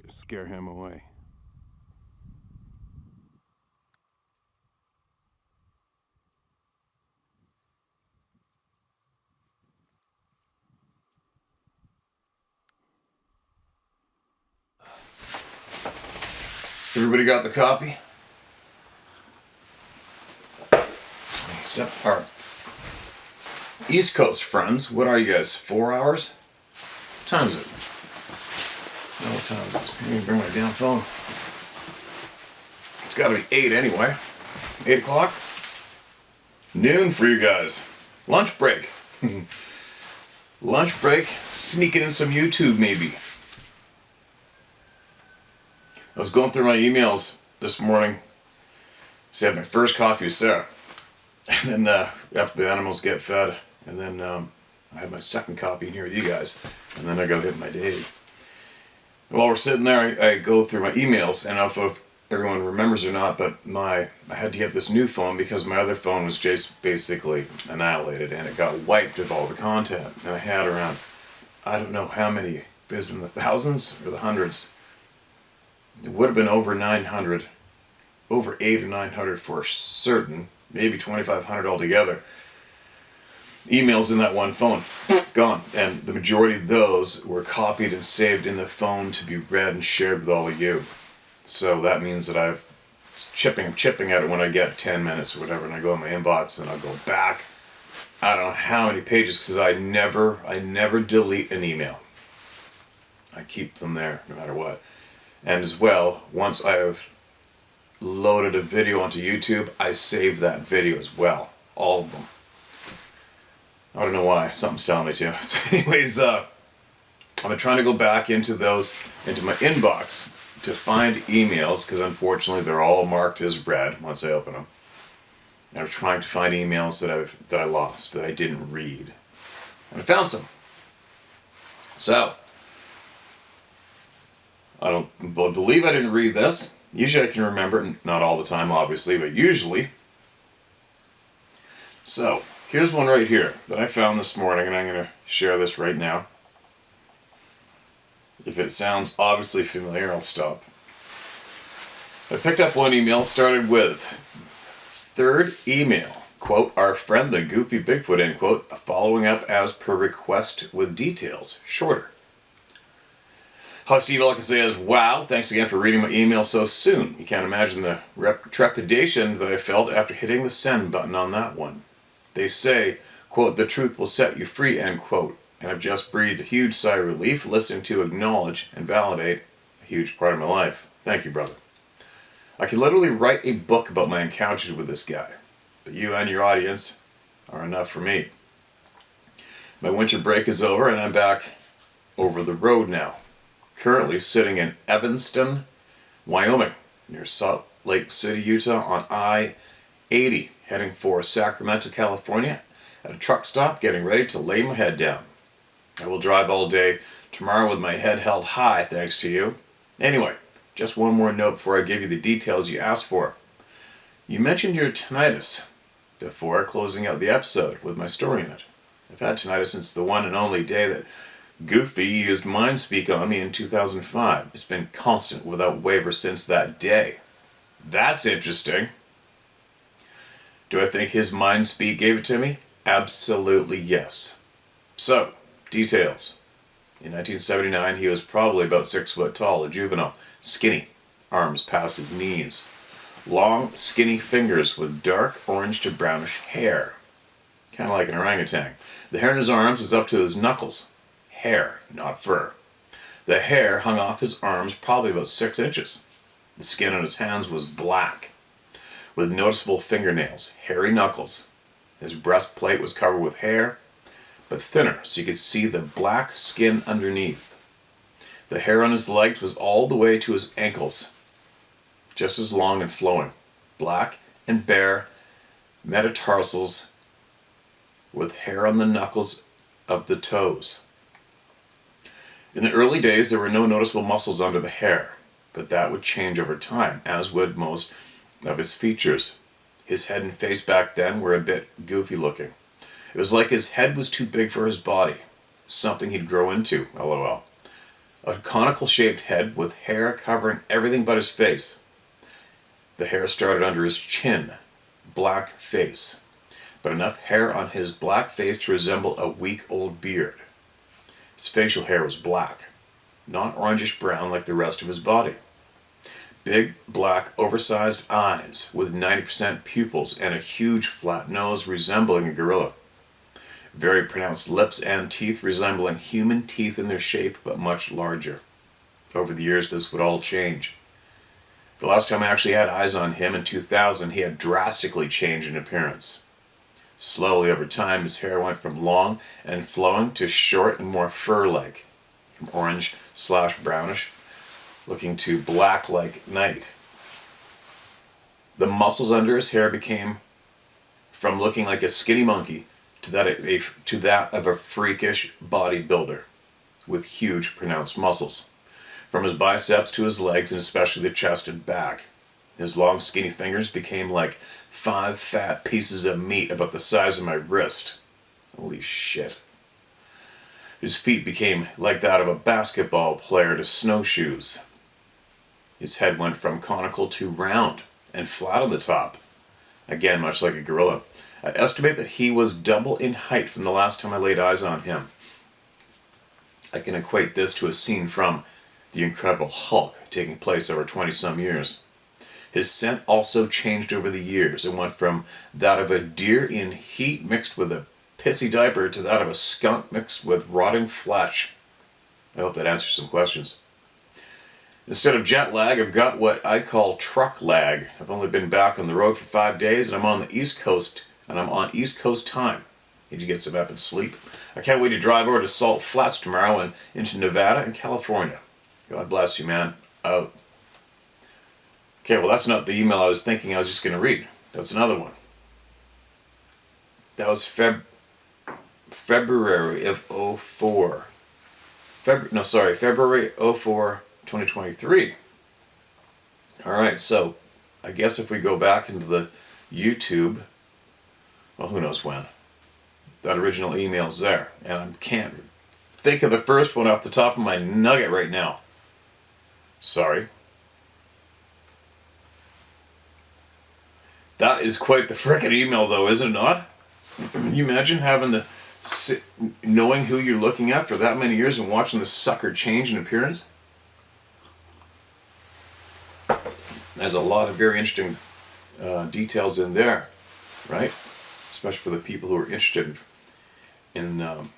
scare him away. Everybody got the coffee? Except our East Coast friends. What are you guys, 4 hours? What time is it? No, what time is it? Let me bring my damn phone. It's gotta be 8 anyway. 8 o'clock? Noon for you guys. Lunch break. Lunch break, sneaking in some YouTube maybe. I was going through my emails this morning. So I had my first coffee with Sarah. And then after the animals get fed, and then I had my second coffee in here with you guys. And then I go hit my day. While we're sitting there, I go through my emails, and I don't know if everyone remembers or not, but I had to get this new phone because my other phone was just basically annihilated, and it got wiped of all the content. And I had around, I don't know how many, it was in the thousands or the hundreds. It would have been over 900, over 800 or 900 for certain, maybe 2,500 altogether. Emails in that one phone, gone. And the majority of those were copied and saved in the phone to be read and shared with all of you. So that means that I'm chipping at it when I get 10 minutes or whatever, and I go in my inbox and I'll go back. I don't know how many pages, because I never delete an email. I keep them there no matter what. And as well, once I have loaded a video onto YouTube, I save that video as well. All of them. I don't know why. Something's telling me to. So anyways, I've been trying to go back into my inbox to find emails, because unfortunately they're all marked as read once I open them. And I'm trying to find emails that I lost, that I didn't read. And I found some. So, I don't believe I didn't read this. Usually I can remember, not all the time obviously, but usually. So, here's one right here that I found this morning, and I'm going to share this right now. If it sounds obviously familiar, I'll stop. I picked up one email, started with, third email, quote, our friend the goofy Bigfoot, end quote, following up as per request with details, shorter. Hi Steve, all I can say is, wow, thanks again for reading my email so soon. You can't imagine the trepidation that I felt after hitting the send button on that one. They say, quote, the truth will set you free, end quote. And I've just breathed a huge sigh of relief listening to acknowledge and validate a huge part of my life. Thank you, brother. I could literally write a book about my encounters with this guy. But you and your audience are enough for me. My winter break is over and I'm back over the road now. Currently sitting in Evanston, Wyoming, near Salt Lake City, Utah, on I-80, heading for Sacramento, California, at a truck stop, getting ready to lay my head down. I will drive all day tomorrow with my head held high, thanks to you. Anyway, just one more note before I give you the details you asked for. You mentioned your tinnitus before closing out the episode with my story in it. I've had tinnitus since the one and only day that Goofy used Mind Speak on me in 2005. It's been constant without waiver since that day. That's interesting. Do I think his Mind Speak gave it to me? Absolutely yes. So, details. In 1979, he was probably about 6 foot tall, a juvenile, skinny, arms past his knees, long, skinny fingers with dark orange to brownish hair, kind of like an orangutan. The hair in his arms was up to his knuckles. Hair, not fur. The hair hung off his arms probably about 6 inches. The skin on his hands was black, with noticeable fingernails, hairy knuckles. His breastplate was covered with hair, but thinner, so you could see the black skin underneath. The hair on his legs was all the way to his ankles, just as long and flowing, black and bare metatarsals with hair on the knuckles of the toes. In the early days, there were no noticeable muscles under the hair, but that would change over time, as would most of his features. His head and face back then were a bit goofy looking. It was like his head was too big for his body, something he'd grow into, lol. A conical shaped head with hair covering everything but his face. The hair started under his chin. Black face. But enough hair on his black face to resemble a week-old beard. His facial hair was black, not orangish brown like the rest of his body. Big, black, oversized eyes with 90% pupils and a huge flat nose resembling a gorilla. Very pronounced lips and teeth resembling human teeth in their shape but much larger. Over the years this would all change. The last time I actually had eyes on him in 2000, he had drastically changed in appearance. Slowly over time his hair went from long and flowing to short and more fur-like, from orange/brownish looking to black like night. The muscles under his hair became from looking like a skinny monkey to that of a freakish bodybuilder with huge pronounced muscles. From his biceps to his legs and especially the chest and back. His long skinny fingers became like 5 fat pieces of meat about the size of my wrist. Holy shit. His feet became like that of a basketball player to snowshoes. His head went from conical to round and flat on the top. Again, much like a gorilla. I estimate that he was double in height from the last time I laid eyes on him. I can equate this to a scene from The Incredible Hulk taking place over 20-some years. His scent also changed over the years and went from that of a deer in heat mixed with a pissy diaper to that of a skunk mixed with rotting flesh. I hope that answers some questions. Instead of jet lag, I've got what I call truck lag. I've only been back on the road for 5 days and I'm on the East Coast, and I'm on East Coast time. Need to get some epic sleep. I can't wait to drive over to Salt Flats tomorrow and into Nevada and California. God bless you, man. Out. Okay, well that's not the email I was thinking I was just going to read. That's another one. That was February of 04. February 04, 2023. Alright, so I guess if we go back into the YouTube, well, who knows when. That original email's there. And I can't think of the first one off the top of my nugget right now. Sorry. That is quite the frickin' email though, is it not? Can you imagine having to knowing who you're looking at for that many years and watching the sucker change in appearance? There's a lot of very interesting details in there, right? Especially for the people who are interested in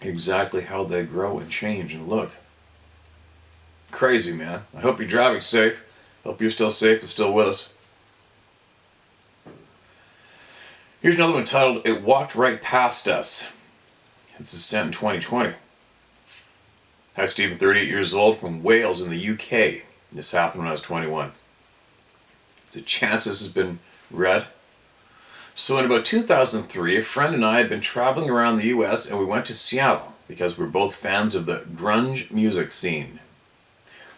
exactly how they grow and change and look. Crazy, man. I hope you're driving safe. Hope you're still safe and still with us. Here's another one titled, It Walked Right Past Us. This is sent in 2020. Hi Stephen, 38 years old, from Wales in the UK. This happened when I was 21. The chance this has been read. So in about 2003, a friend and I had been traveling around the US and we went to Seattle because we're both fans of the grunge music scene.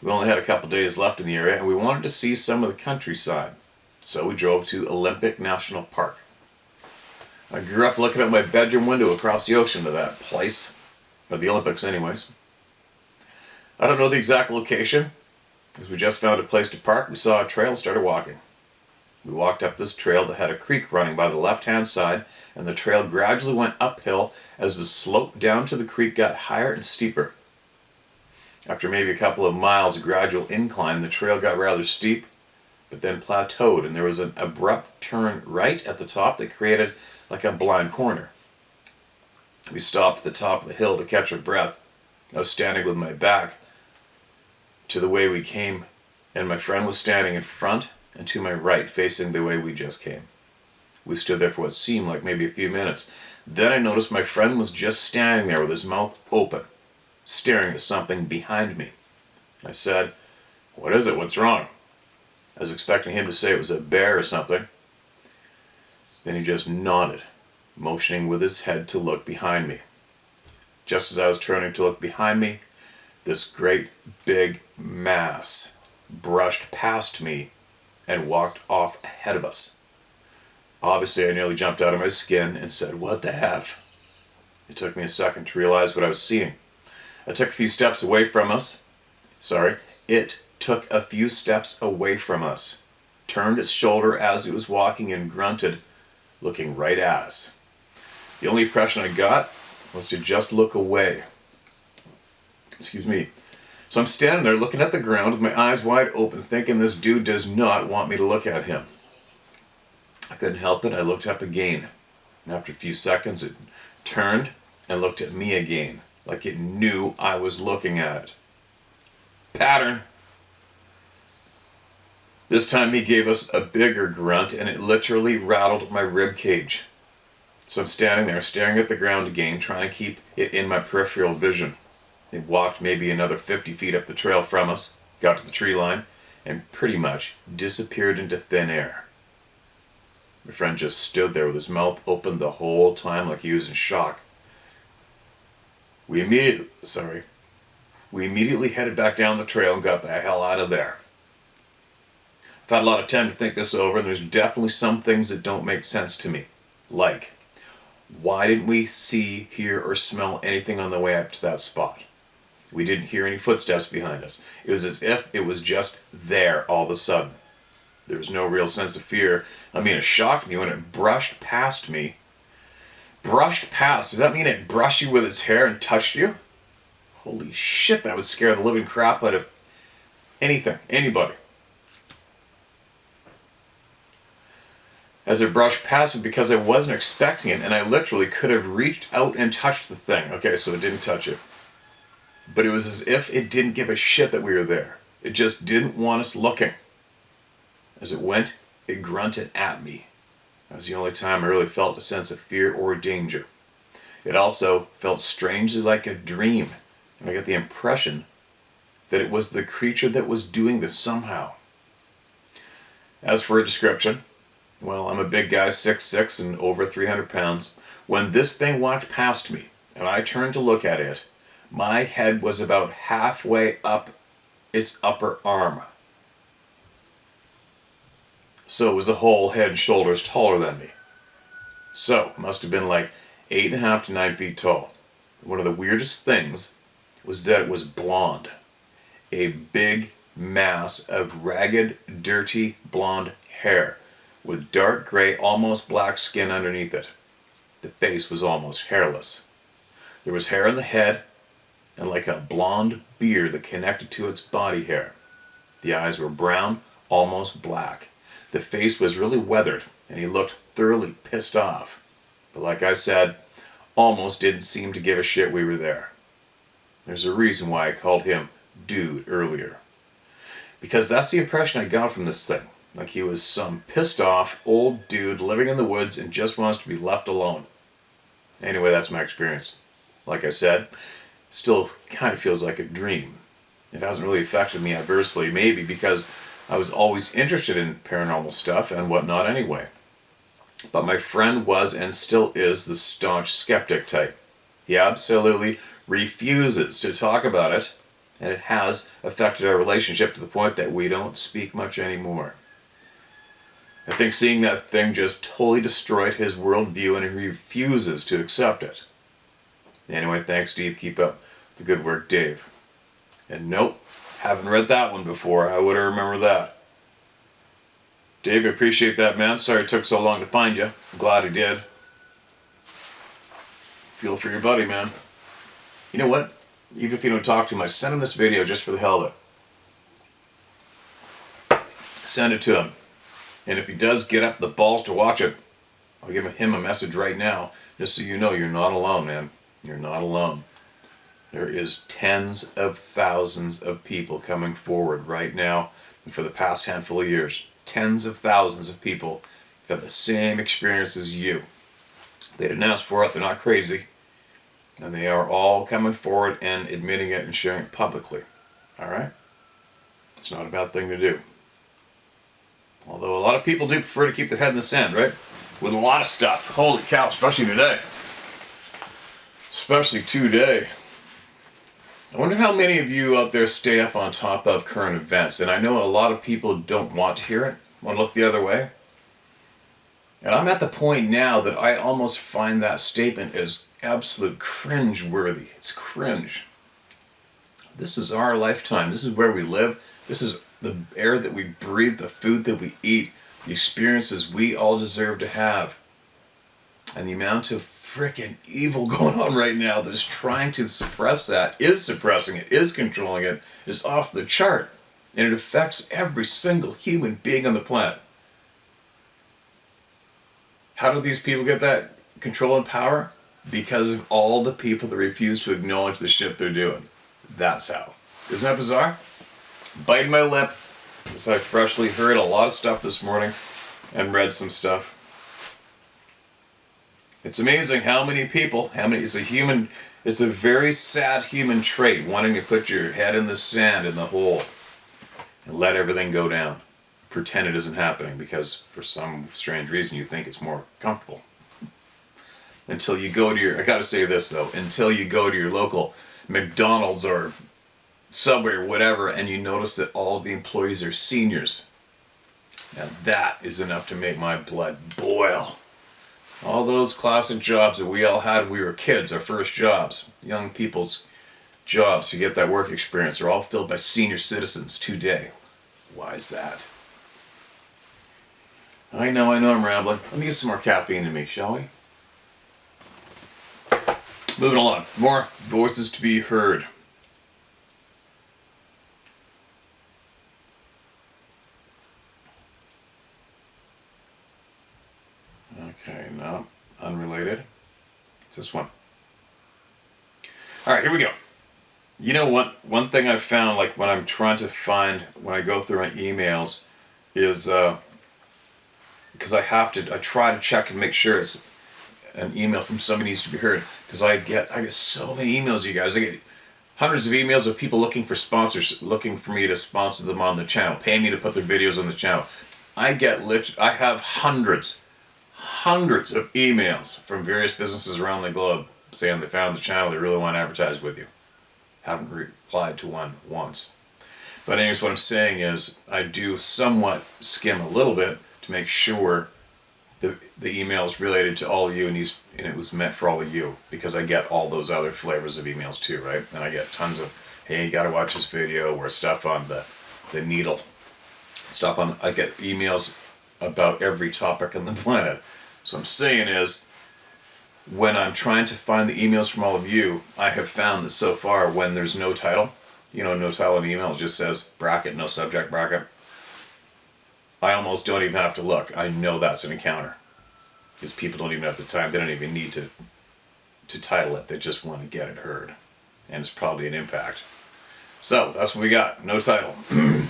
We only had a couple days left in the area and we wanted to see some of the countryside. So we drove to Olympic National Park. I grew up looking at my bedroom window across the ocean to that place. Or the Olympics anyways. I don't know the exact location. As we just found a place to park, we saw a trail and started walking. We walked up this trail that had a creek running by the left-hand side, and the trail gradually went uphill as the slope down to the creek got higher and steeper. After maybe a couple of miles of gradual incline, the trail got rather steep, but then plateaued, and there was an abrupt turn right at the top that created like a blind corner. We stopped at the top of the hill to catch our breath. I was standing with my back to the way we came, and my friend was standing in front and to my right, facing the way we just came. We stood there for what seemed like maybe a few minutes. Then I noticed my friend was just standing there with his mouth open, staring at something behind me. I said, "What is it? What's wrong?" I was expecting him to say it was a bear or something. Then he just nodded, motioning with his head to look behind me. Just as I was turning to look behind me, this great big mass brushed past me and walked off ahead of us. Obviously, I nearly jumped out of my skin and said, "What the F?" It took me a second to realize what I was seeing. I took a few steps away from us. Sorry, it took a few steps away from us, turned its shoulder as it was walking and grunted, looking right at us. The only impression I got was to just look away. Excuse me. So I'm standing there looking at the ground with my eyes wide open, thinking this dude does not want me to look at him. I couldn't help it. I looked up again. And after a few seconds, it turned and looked at me again, like it knew I was looking at it. Pattern. This time he gave us a bigger grunt, and it literally rattled my rib cage. So I'm standing there staring at the ground again, trying to keep it in my peripheral vision. It walked maybe another 50 feet up the trail from us, got to the tree line, and pretty much disappeared into thin air. My friend just stood there with his mouth open the whole time like he was in shock. We immediately headed back down the trail and got the hell out of there. I've had a lot of time to think this over, and there's definitely some things that don't make sense to me. Like, why didn't we see, hear, or smell anything on the way up to that spot? We didn't hear any footsteps behind us. It was as if it was just there all of a sudden. There was no real sense of fear. I mean, it shocked me when it brushed past me. Brushed past? Does that mean it brushed you with its hair and touched you? Holy shit, that would scare the living crap out of anything, anybody. As it brushed past me, because I wasn't expecting it, and I literally could have reached out and touched the thing. Okay, so it didn't touch it. But it was as if it didn't give a shit that we were there. It just didn't want us looking. As it went, it grunted at me. That was the only time I really felt a sense of fear or danger. It also felt strangely like a dream, and I got the impression that it was the creature that was doing this somehow. As for a description, well, I'm a big guy, 6'6" and over 300 pounds. When this thing walked past me, and I turned to look at it, my head was about halfway up its upper arm. So it was a whole head and shoulders taller than me. So, must have been like 8.5 to 9 feet tall. One of the weirdest things was that it was blonde. A big mass of ragged, dirty, blonde hair with dark gray, almost black skin underneath it. The face was almost hairless. There was hair on the head and like a blonde beard that connected to its body hair. The eyes were brown, almost black. The face was really weathered, and he looked thoroughly pissed off. But like I said, almost didn't seem to give a shit we were there. There's a reason why I called him Dude earlier. Because that's the impression I got from this thing. Like he was some pissed off old dude living in the woods and just wants to be left alone. Anyway, that's my experience. Like I said, still kind of feels like a dream. It hasn't really affected me adversely, maybe because I was always interested in paranormal stuff and whatnot anyway. But my friend was and still is the staunch skeptic type. He absolutely refuses to talk about it, and it has affected our relationship to the point that we don't speak much anymore. I think seeing that thing just totally destroyed his worldview, and he refuses to accept it. Anyway, thanks, Steve. Keep up the good work, Dave. And nope, haven't read that one before. I would have remembered that. Dave, I appreciate that, man. Sorry it took so long to find you. I'm glad I did. Feel for your buddy, man. You know what? Even if you don't talk to him, I send him this video just for the hell of it. Send it to him. And if he does get up the balls to watch it, I'll give him a message right now, just so you know you're not alone, man. You're not alone. There is tens of thousands of people coming forward right now, and for the past handful of years, tens of thousands of people have had the same experience as you. They didn't ask for it, they're not crazy, and they are all coming forward and admitting it and sharing it publicly. Alright? It's not a bad thing to do. Although a lot of people do prefer to keep their head in the sand, right? With a lot of stuff. Holy cow, especially today. Especially today. I wonder how many of you out there stay up on top of current events. And I know a lot of people don't want to hear it, want to look the other way. And I'm at the point now that I almost find that statement as absolute cringe-worthy. It's cringe. This is our lifetime. This is where we live. This is the air that we breathe, the food that we eat, the experiences we all deserve to have. And the amount of freaking evil going on right now that is trying to suppress that, is suppressing it, is controlling it, is off the chart. And it affects every single human being on the planet. How do these people get that control and power? Because of all the people that refuse to acknowledge the shit they're doing. That's how. Isn't that bizarre? Biting my lip, as I freshly heard a lot of stuff this morning and read some stuff. It's amazing how many people, it's a very sad human trait, wanting to put your head in the sand, in the hole, and let everything go down. Pretend it isn't happening, because for some strange reason you think it's more comfortable. Until you go to I gotta say this though, until you go to your local McDonald's or Subway or whatever, and you notice that all of the employees are seniors. Now that is enough to make my blood boil. All those classic jobs that we all had when we were kids, our first jobs, young people's jobs to get that work experience, are all filled by senior citizens today. Why is that? I know I'm rambling. Let me get some more caffeine in me, shall we? Moving along. More voices to be heard. Okay, no, unrelated. It's this one. Alright, here we go. You know what? One thing I've found, like when I'm trying to find, when I go through my emails, is because I try to check and make sure it's an email from somebody needs to be heard. Because I get so many emails, you guys. I get hundreds of emails of people looking for sponsors, looking for me to sponsor them on the channel, paying me to put their videos on the channel. I have hundreds of emails from various businesses around the globe saying they found the channel, they really want to advertise with you. Haven't replied to one once. But anyways, what I'm saying is I do somewhat skim a little bit to make sure the email is related to all of you, and it was meant for all of you, because I get all those other flavors of emails too, right? And I get tons of, hey, you gotta watch this video, or stuff on the needle. I get emails about every topic on the planet. So what I'm saying is, when I'm trying to find the emails from all of you, I have found that so far when there's no title, no title in the email, it just says bracket, no subject bracket, I almost don't even have to look. I know that's an encounter. Because people don't even have the time, they don't even need to title it, they just want to get it heard. And it's probably an impact. So, that's what we got. No title. Man,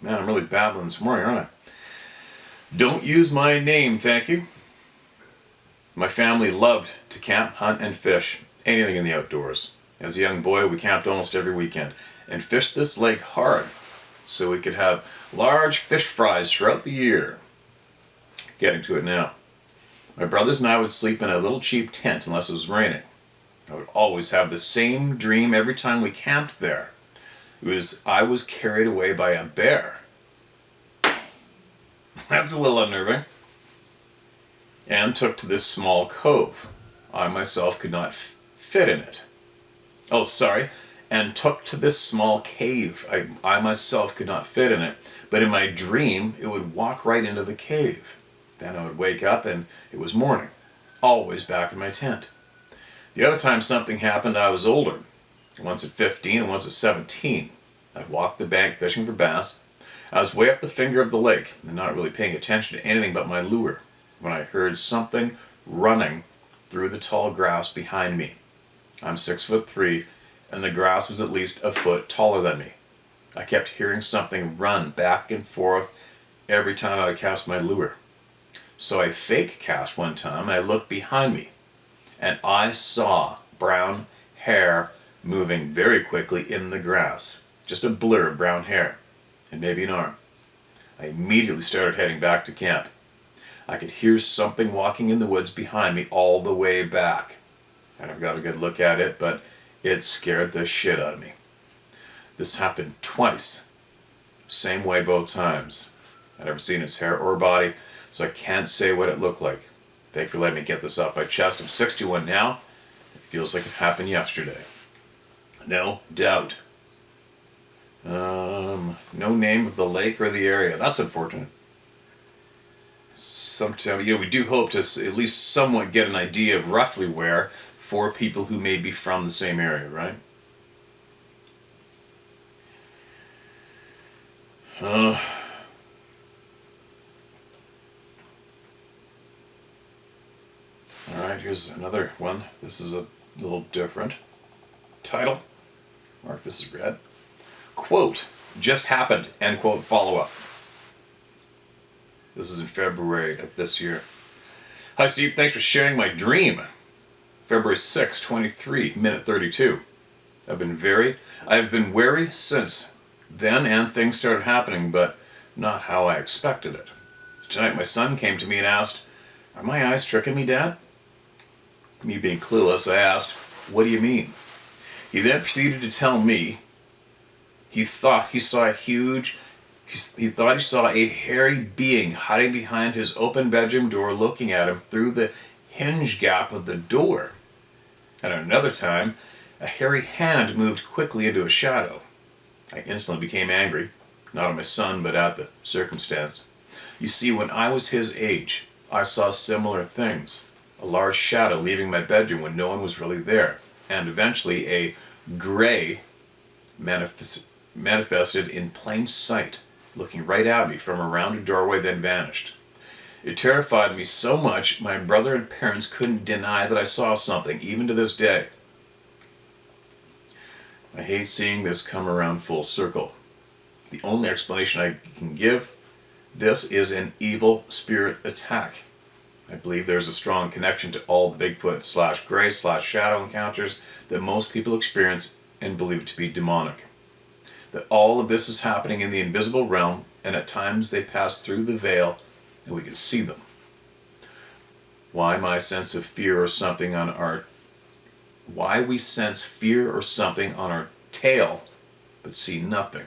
I'm really babbling this morning, aren't I? Don't use my name, thank you. My family loved to camp, hunt, and fish. Anything in the outdoors. As a young boy, we camped almost every weekend. And fished this lake hard, so we could have large fish fries throughout the year. Getting to it now. My brothers and I would sleep in a little cheap tent unless it was raining. I would always have the same dream every time we camped there. I was carried away by a bear. That's a little unnerving. And took to this small cove. I myself could not fit in it. Oh, sorry. And took to this small cave. I myself could not fit in it. But in my dream, it would walk right into the cave. Then I would wake up and it was morning. Always back in my tent. The other time something happened, I was older. Once at 15 and once at 17. I walked the bank fishing for bass. I was way up the finger of the lake and not really paying attention to anything but my lure when I heard something running through the tall grass behind me. I'm 6'3", and the grass was at least a foot taller than me. I kept hearing something run back and forth every time I would cast my lure. So I fake cast one time and I looked behind me and I saw brown hair moving very quickly in the grass. Just a blur of brown hair and maybe an arm. I immediately started heading back to camp. I could hear something walking in the woods behind me all the way back. And I've got a good look at it, but it scared the shit out of me. This happened twice. Same way both times. I'd never seen its hair or body, so I can't say what it looked like. Thanks for letting me get this off my chest. I'm 61 now. It feels like it happened yesterday. No doubt. No name of the lake or the area. That's unfortunate. Sometimes, we do hope to at least somewhat get an idea of roughly where for people who may be from the same area, right? All right, here's another one. This is a little different. Title. Mark this as read. Quote, just happened, end quote, follow-up. This is in February of this year. Hi Steve, thanks for sharing my dream. February 6, 23, minute 32. I have been wary since then, and things started happening, but not how I expected it. Tonight my son came to me and asked, are my eyes tricking me, Dad? Me being clueless, I asked, what do you mean? He then proceeded to tell me he thought he saw a hairy being hiding behind his open bedroom door looking at him through the hinge gap of the door. And at another time, a hairy hand moved quickly into a shadow. I instantly became angry, not at my son, but at the circumstance. You see, when I was his age, I saw similar things. A large shadow leaving my bedroom when no one was really there, and eventually a gray manifested in plain sight, looking right at me from around a doorway, then vanished. It terrified me so much my brother and parents couldn't deny that I saw something, even to this day. I hate seeing this come around full circle. The only explanation I can give this is an evil spirit attack. I believe there's a strong connection to all the Bigfoot / gray / shadow encounters that most people experience and believe to be demonic. That all of this is happening in the invisible realm, and at times they pass through the veil and we can see them. Why we sense fear or something on our tail but see nothing.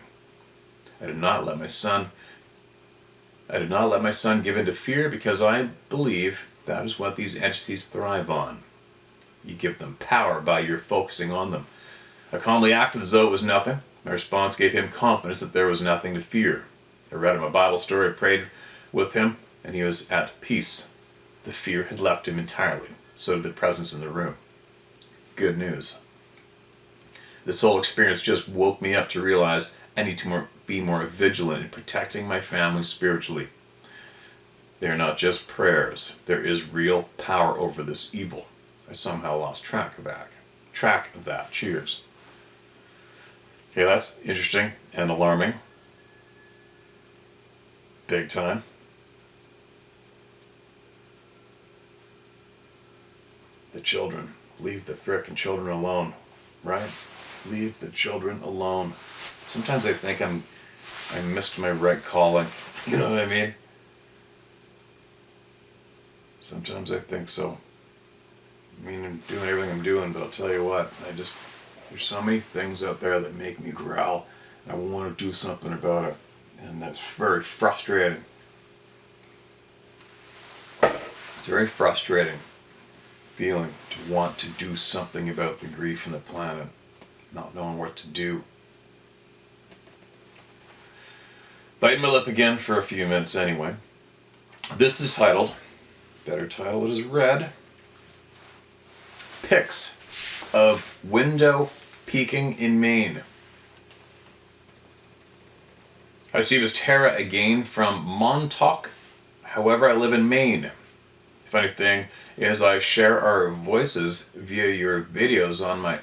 I did not let my son give in to fear, because I believe that is what these entities thrive on. You give them power by your focusing on them. I calmly acted as though it was nothing. My response gave him confidence that there was nothing to fear. I read him a Bible story, prayed with him, and he was at peace. The fear had left him entirely. So did the presence in the room. Good news. This whole experience just woke me up to realize I need to be more vigilant in protecting my family spiritually. They are not just prayers. There is real power over this evil. I somehow lost track of that. Cheers. Okay, that's interesting and alarming. Big time. The children. Leave the frickin' children alone. Right? Leave the children alone. Sometimes I think I missed my right calling. You know what I mean? Sometimes I think so. I mean, I'm doing everything I'm doing, but I'll tell you what, there's so many things out there that make me growl. I want to do something about it. And that's very frustrating. It's very frustrating feeling to want to do something about the grief in the planet, not knowing what to do. Biting my lip again for a few minutes anyway. This is titled, better title it is read, Pics of Window Peeking in Maine. Hi Steve, it's Tara again from Montauk. However, I live in Maine. Funny thing is I share our voices via your videos on my...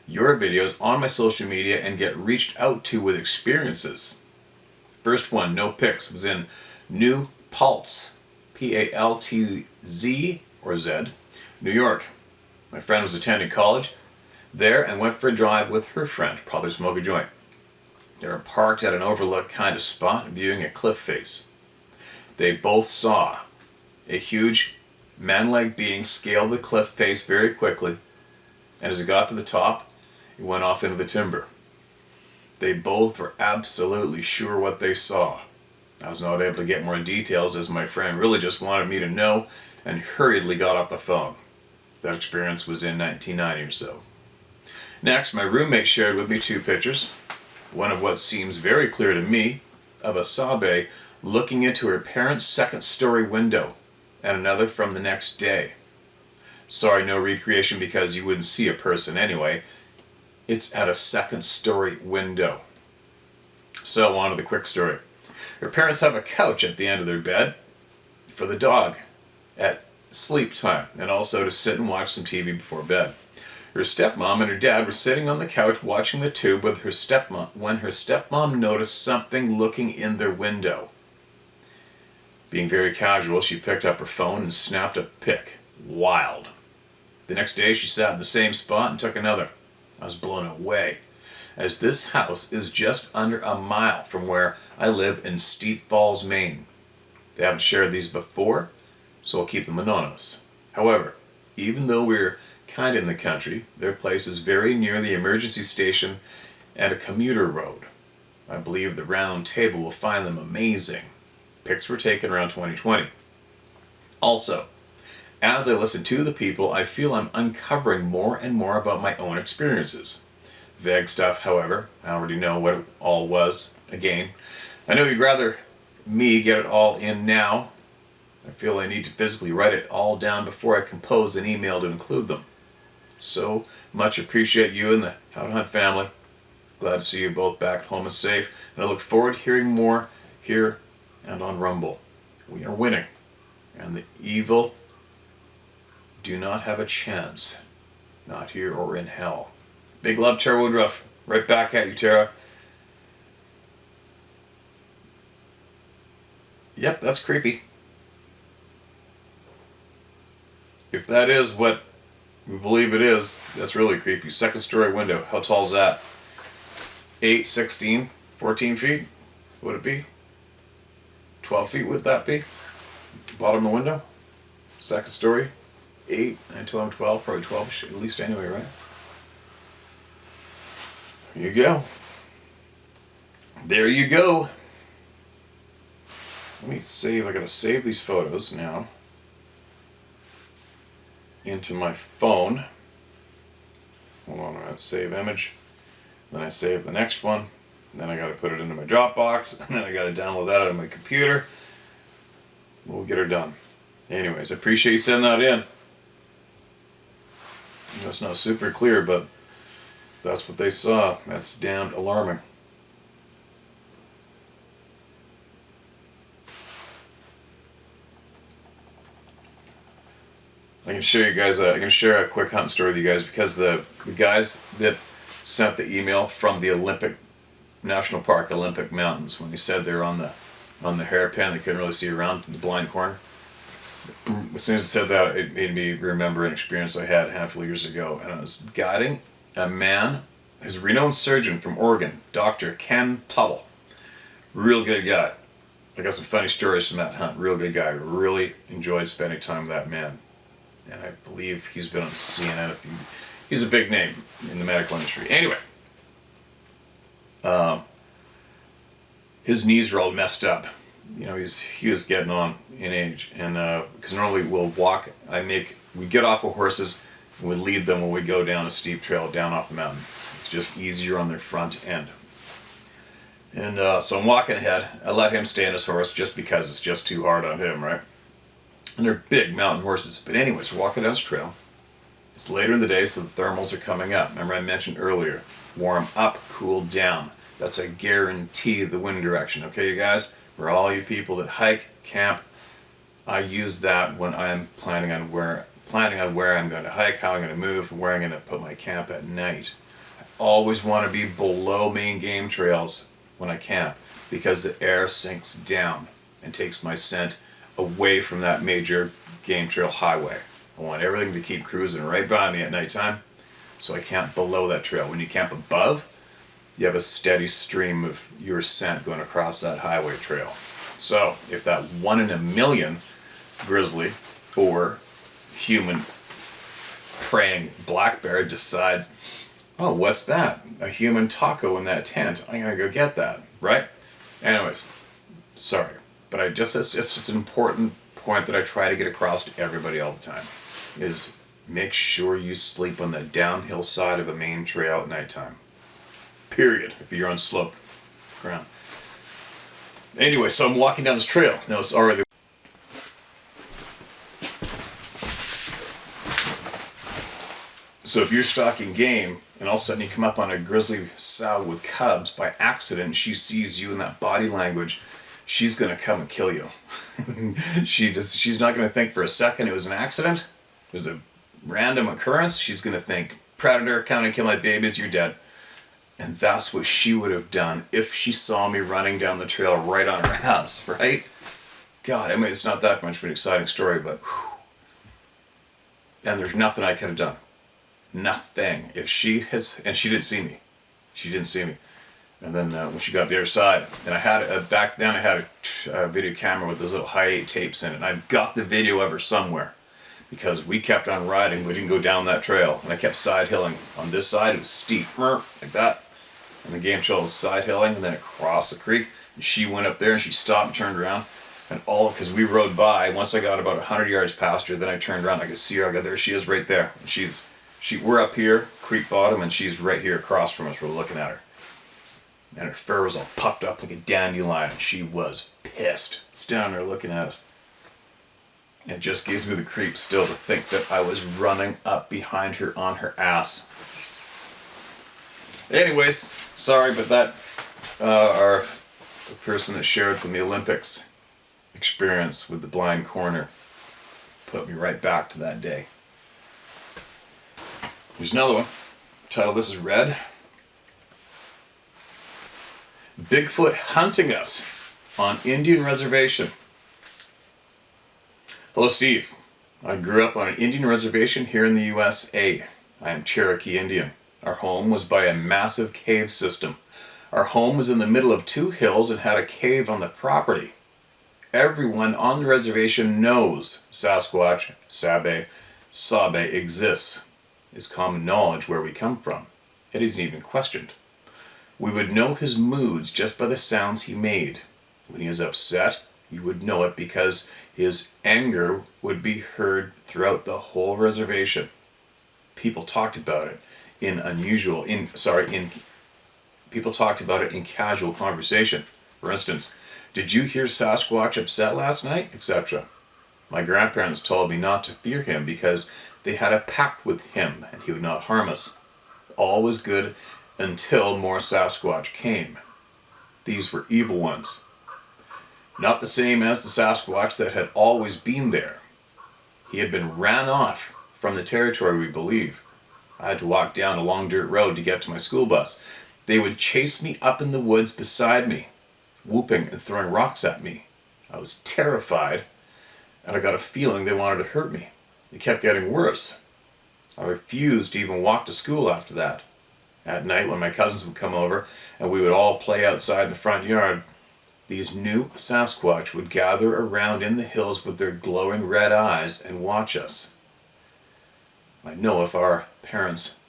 your videos on my social media and get reached out to with experiences. First one, no pics, was in New Paltz, Paltz or Z, New York. My friend was attending college there and went for a drive with her friend, probably smoke a joint. They were parked at an overlook kind of spot viewing a cliff face. They both saw a huge man-like being scale the cliff face very quickly, and as it got to the top, it went off into the timber. They both were absolutely sure what they saw. I was not able to get more details as my friend really just wanted me to know and hurriedly got off the phone. That experience was in 1990 or so. Next, my roommate shared with me 2 pictures. One of what seems very clear to me of a Sabe looking into her parents' second-story window, and another from the next day. Sorry, no recreation because you wouldn't see a person anyway. It's at a second-story window. So, on to the quick story. Her parents have a couch at the end of their bed for the dog at sleep time, and also to sit and watch some TV before bed. Her stepmom and her dad were sitting on the couch watching the tube with her stepmom when her stepmom noticed something looking in their window. Being very casual, she picked up her phone and snapped a pic. Wild. The next day she sat in the same spot and took another. I was blown away, as this house is just under a mile from where I live in Steep Falls, Maine. They haven't shared these before, so I'll keep them anonymous. However, even though we're kind of in the country, their place is very near the emergency station and a commuter road. I believe the round table will find them amazing. Pics were taken around 2020. Also, as I listen to the people, I feel I'm uncovering more and more about my own experiences. Vague stuff, however, I already know what it all was. Again, I know you'd rather me get it all in now. I feel I need to physically write it all down before I compose an email to include them. So much appreciate you and the How to Hunt family. Glad to see you both back at home and safe, and I look forward to hearing more here and on Rumble. We are winning, and the evil do not have a chance. Not here or in hell. Big love, Tara Woodruff. Right back at you, Tara. Yep, that's creepy. If that is what we believe it is, that's really creepy. Second story window. How tall is that? 8, 16, 14 feet? Would it be? 12 feet would that be? Bottom of the window? Second story? 8 until I'm 12, probably 12 at least anyway, right? There you go. There you go. Let me save, I gotta save these photos now into my phone. Hold on a minute, save image. Then I save the next one. Then I gotta put it into my Dropbox, and then I gotta download that on my computer. We'll get her done. Anyways, I appreciate you sending that in. That's not super clear, but if that's what they saw, that's damned alarming. I can show you guys. I can share a quick hunt story with you guys because the guys that sent the email from the Olympic National Park, Olympic Mountains, when they said they're on the hairpin, they couldn't really see around in the blind corner. As soon as I said that, it made me remember an experience I had a handful of years ago, and I was guiding a man, his renowned surgeon from Oregon, Dr. Ken Tuttle. Real good guy. I got some funny stories from that hunt. Real good guy. Really enjoyed spending time with that man. And I believe he's been on CNN. He's a big name in the medical industry. Anyway, his knees were all messed up. You know, he was getting on in age, and because normally we'll walk. We get off of horses and we lead them when we go down a steep trail down off the mountain. It's just easier on their front end. And so I'm walking ahead. I let him stay on his horse just because it's just too hard on him, right? And they're big mountain horses. But anyways, we're walking down this trail. It's later in the day, so the thermals are coming up. Remember I mentioned earlier, warm up, cool down. That's a guarantee of the wind direction. Okay, you guys? For all you people that hike, camp, I use that when I'm planning on where I'm going to hike, how I'm going to move, and where I'm going to put my camp at night. I always want to be below main game trails when I camp because the air sinks down and takes my scent away from that major game trail highway. I want everything to keep cruising right by me at nighttime, so I camp below that trail. When you camp above, you have a steady stream of your scent going across that highway trail. So if that 1 in a million grizzly or human praying black bear decides, oh, what's that? A human taco in that tent. I'm gonna go get that, right? Anyways, sorry. But it's just an important point that I try to get across to everybody all the time, is make sure you sleep on the downhill side of a main trail at nighttime. Period. If you're on slope ground. Anyway, so I'm walking down this trail. Now it's already. So if you're stalking game and all of a sudden you come up on a grizzly sow with cubs by accident and she sees you in that body language, she's going to come and kill you. She's not going to think for a second it was an accident. It was a random occurrence. She's going to think, predator, coming to kill my babies, you're dead. And that's what she would have done if she saw me running down the trail right on her ass, right? God, I mean, it's not that much of an exciting story, but whew. And there's nothing I could have done. Nothing. If she has, and she didn't see me. She didn't see me. And then when she got to the other side, and I had back then I had a video camera with those little high-8 tapes in it, and I've got the video of her somewhere, because we kept on riding. We didn't go down that trail, and I kept side-hilling. On this side, it was steep, like that, and the game trail was side-hilling, and then across the creek, and she went up there, and she stopped and turned around, and all because we rode by. Once I got about 100 yards past her, then I turned around. I could see her. I go, there she is, right there. And we're up here, creek bottom, and she's right here across from us. We're looking at her. And her fur was all puffed up like a dandelion. And she was pissed. Standing there looking at us. And it just gives me the creeps still to think that I was running up behind her on her ass. Anyways, sorry, but that our person that shared from the Olympics experience with the blind corner put me right back to that day. Here's another one. The title of this is Red. Bigfoot Hunting Us on Indian Reservation. Hello, Steve. I grew up on an Indian reservation here in the USA. I am Cherokee Indian. Our home was by a massive cave system. Our home was in the middle of 2 hills and had a cave on the property. Everyone on the reservation knows Sasquatch, Sabe exists. Is common knowledge where we come from. It isn't even questioned. We would know his moods just by the sounds he made. When he is upset, you would know it because his anger would be heard throughout the whole reservation. People talked about it people talked about it in casual conversation. For instance, did you hear Sasquatch upset last night, etc. My grandparents told me not to fear him because they had a pact with him and he would not harm us. All was good until more Sasquatch came. These were evil ones. Not the same as the Sasquatch that had always been there. He had been ran off from the territory, we believe. I had to walk down a long dirt road to get to my school bus. They would chase me up in the woods beside me, whooping and throwing rocks at me. I was terrified, and I got a feeling they wanted to hurt me. It kept getting worse. I refused to even walk to school after that. At night, when my cousins would come over and we would all play outside in the front yard, these new Sasquatch would gather around in the hills with their glowing red eyes and watch us. I know if our parents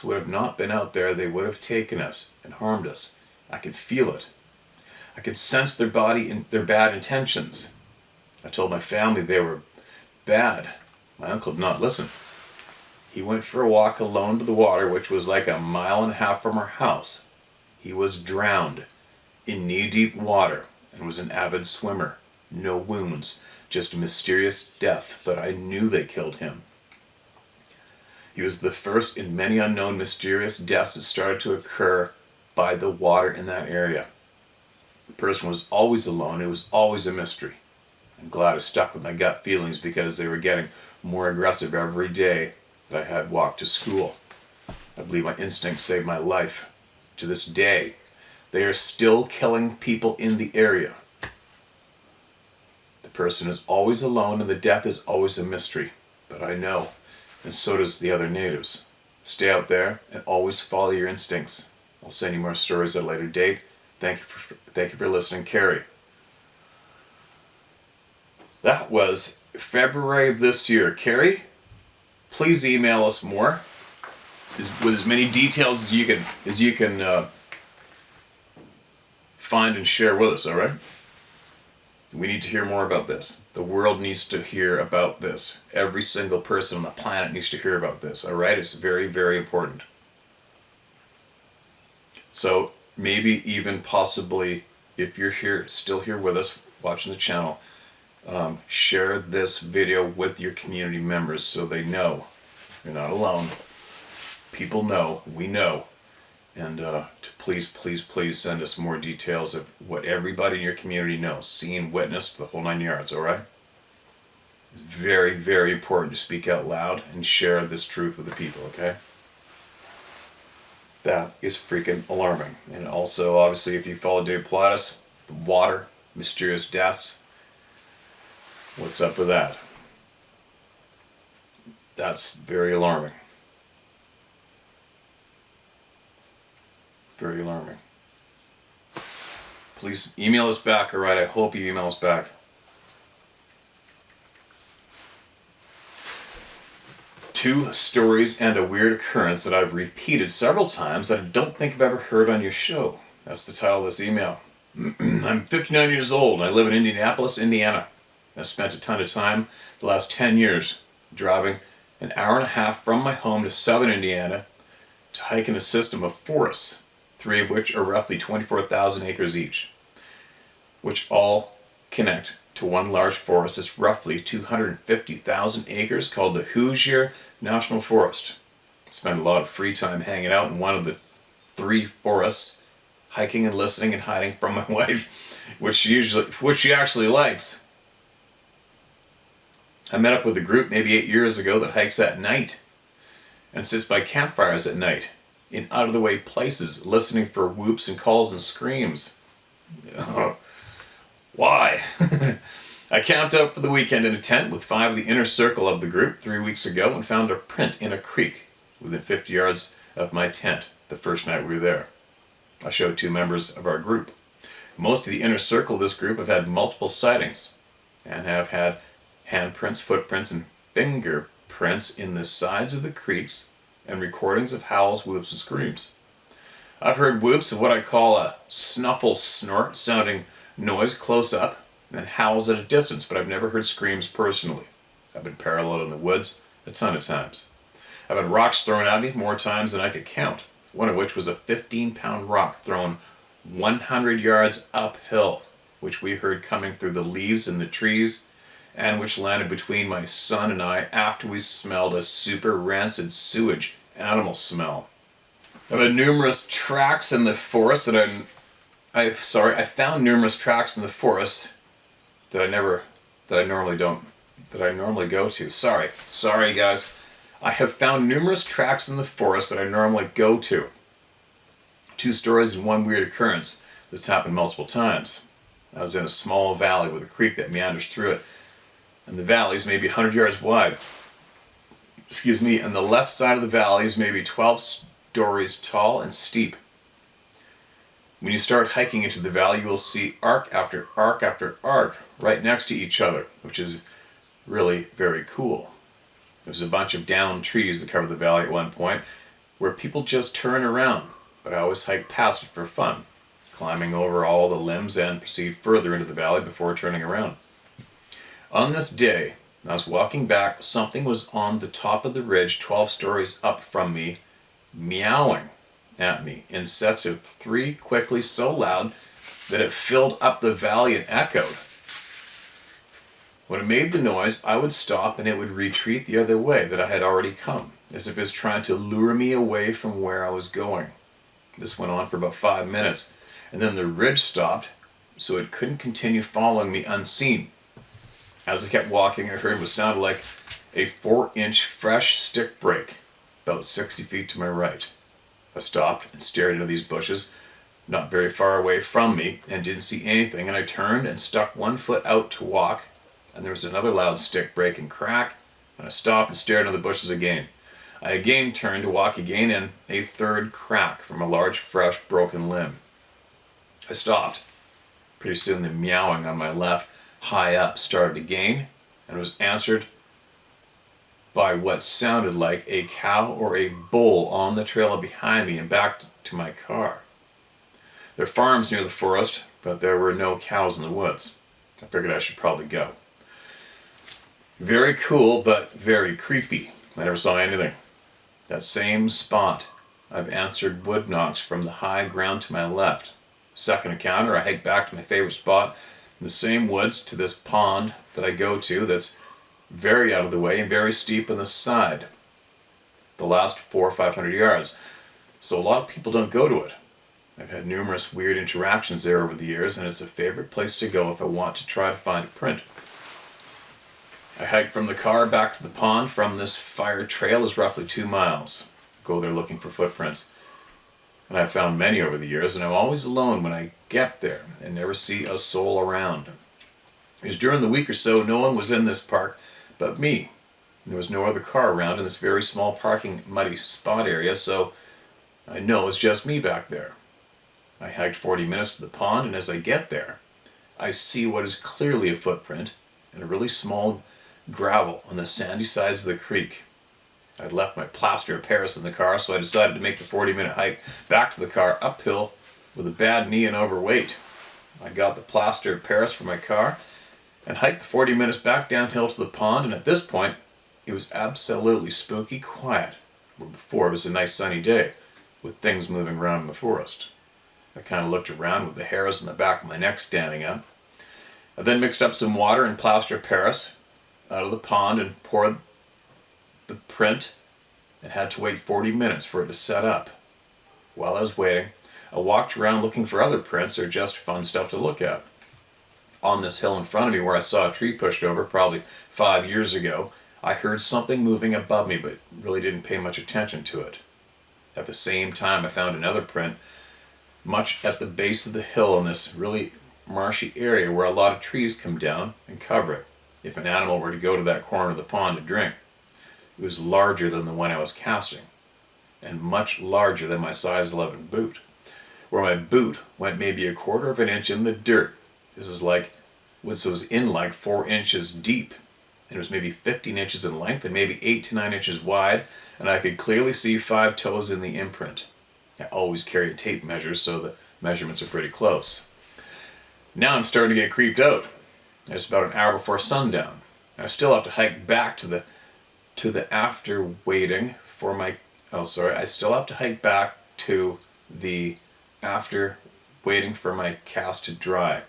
would have not been out there, they would have taken us and harmed us. I could feel it. I could sense their bad intentions. I told my family they were bad. My uncle did not listen. He went for a walk alone to the water, which was like 1.5 miles from our house. He was drowned in knee-deep water and was an avid swimmer. No wounds, just a mysterious death, but I knew they killed him. He was the first in many unknown mysterious deaths that started to occur by the water in that area. The person was always alone. It was always a mystery. I'm glad I stuck with my gut feelings because they were getting more aggressive every day that I had walked to school. I believe my instincts saved my life. To this day, they are still killing people in the area. The person is always alone and the death is always a mystery. But I know, and so does the other natives. Stay out there and always follow your instincts. I'll send you more stories at a later date. Thank you for listening, Carrie. That was February of this year. Carrie, please email us more with as many details as you can find and share with us. All right. We need to hear more about this. The world needs to hear about this. Every single person on the planet needs to hear about this, all right? It's very, very important. So maybe even possibly, if you're here, still here with us, watching the channel, share this video with your community members so they know you're not alone. People know, we know. And to please, please, please send us more details of what everybody in your community knows. Seen, witnessed, the whole 9 yards, all right? It's very, very important to speak out loud and share this truth with the people, okay? That is freaking alarming. And also, obviously, if you follow Dave Pilatus, the water, mysterious deaths, what's up with that? That's very alarming. Very alarming. Please email us back, alright? I hope you email us back. Two stories and a weird occurrence that I've repeated several times that I don't think I've ever heard on your show. That's the title of this email. I'm 59 years old. I live in Indianapolis, Indiana. I've spent a ton of time the last 10 years driving an hour and a half from my home to southern Indiana to hike in a system of forests, 3 of which are roughly 24,000 acres each, which all connect to one large forest. It's roughly 250,000 acres called the Hoosier National Forest. I spend a lot of free time hanging out in one of the 3 forests, hiking and listening and hiding from my wife, which she actually likes. I met up with a group maybe 8 years ago that hikes at night and sits by campfires at night in out-of-the-way places, listening for whoops and calls and screams. Why? I camped out for the weekend in a tent with 5 of the inner circle of the group 3 weeks ago and found a print in a creek within 50 yards of my tent the first night we were there. I showed 2 members of our group. Most of the inner circle of this group have had multiple sightings and have had handprints, footprints, and fingerprints in the sides of the creeks and recordings of howls, whoops, and screams. I've heard whoops of what I call a snuffle snort sounding noise close up and then howls at a distance, but I've never heard screams personally. I've been paralleled in the woods a ton of times. I've had rocks thrown at me more times than I could count, one of which was a 15-pound rock thrown 100 yards uphill, which we heard coming through the leaves in the trees, and which landed between my son and I after we smelled a super rancid sewage animal smell. I've had numerous tracks in the forest that I found numerous tracks in the forest that I normally go to. Sorry guys. I have found numerous tracks in the forest that I normally go to. 2 stories and 1 weird occurrence that's happened multiple times. I was in a small valley with a creek that meanders through it, and the valley is maybe 100 yards wide. And the left side of the valley is maybe 12 stories tall and steep. When you start hiking into the valley, you will see arc after arc after arc right next to each other, which is really very cool. There's a bunch of downed trees that cover the valley at one point where people just turn around, but I always hike past it for fun, climbing over all the limbs and proceed further into the valley before turning around. On this day, I was walking back, something was on the top of the ridge 12 stories up from me, meowing at me in sets of 3 quickly, so loud that it filled up the valley and echoed. When it made the noise, I would stop and it would retreat the other way that I had already come, as if it was trying to lure me away from where I was going. This went on for about 5 minutes, and then the ridge stopped, so it couldn't continue following me unseen. As I kept walking, I heard what sounded like a 4-inch fresh stick break, about 60 feet to my right. I stopped and stared into these bushes, not very far away from me, and didn't see anything, and I turned and stuck 1 foot out to walk, and there was another loud stick break and crack, and I stopped and stared into the bushes again. I again turned to walk again, and a 3rd crack from a large, fresh, broken limb. I stopped. Pretty soon the meowing on my left, high up, started again, and was answered by what sounded like a cow or a bull on the trail behind me and back to my car. There are farms near the forest, but there were no cows in the woods. I figured I should probably go. Very cool, but very creepy. I never saw anything. That same spot, I've answered wood knocks from the high ground to my left. Second encounter, I hiked back to my favorite spot in the same woods to this pond that I go to that's very out of the way and very steep on the side. The last 400 or 500 yards. So a lot of people don't go to it. I've had numerous weird interactions there over the years, and it's a favorite place to go if I want to try to find a print. I hiked from the car back to the pond from this fire trail is roughly 2 miles. Go there looking for footprints. And I've found many over the years, and I'm always alone when I get there and never see a soul around. Because during the week or so, no one was in this park but me. There was no other car around in this very small parking muddy spot area, so I know it's just me back there. I hiked 40 minutes to the pond, and as I get there, I see what is clearly a footprint in a really small gravel on the sandy sides of the creek. I'd left my plaster of Paris in the car, so I decided to make the 40-minute hike back to the car uphill with a bad knee and overweight. I got the plaster of Paris from my car and hiked the 40 minutes back downhill to the pond, and at this point, it was absolutely spooky quiet, where before it was a nice sunny day with things moving around in the forest. I kind of looked around with the hairs on the back of my neck standing up. I then mixed up some water and plaster of Paris out of the pond and poured the print and had to wait 40 minutes for it to set up. While I was waiting, I walked around looking for other prints or just fun stuff to look at. On this hill in front of me where I saw a tree pushed over probably 5 years ago, I heard something moving above me but really didn't pay much attention to it. At the same time, I found another print much at the base of the hill in this really marshy area where a lot of trees come down and cover it if an animal were to go to that corner of the pond to drink. It was larger than the one I was casting, and much larger than my size 11 boot, where my boot went maybe 1/4 of an inch in the dirt. This was in like 4 inches deep, and it was maybe 15 inches in length and maybe 8 to 9 inches wide, and I could clearly see 5 toes in the imprint. I always carry a tape measure, so the measurements are pretty close. Now I'm starting to get creeped out. It's about an hour before sundown. I still have to hike back to the after waiting for my I still have to hike back to the after waiting for my cast to dry.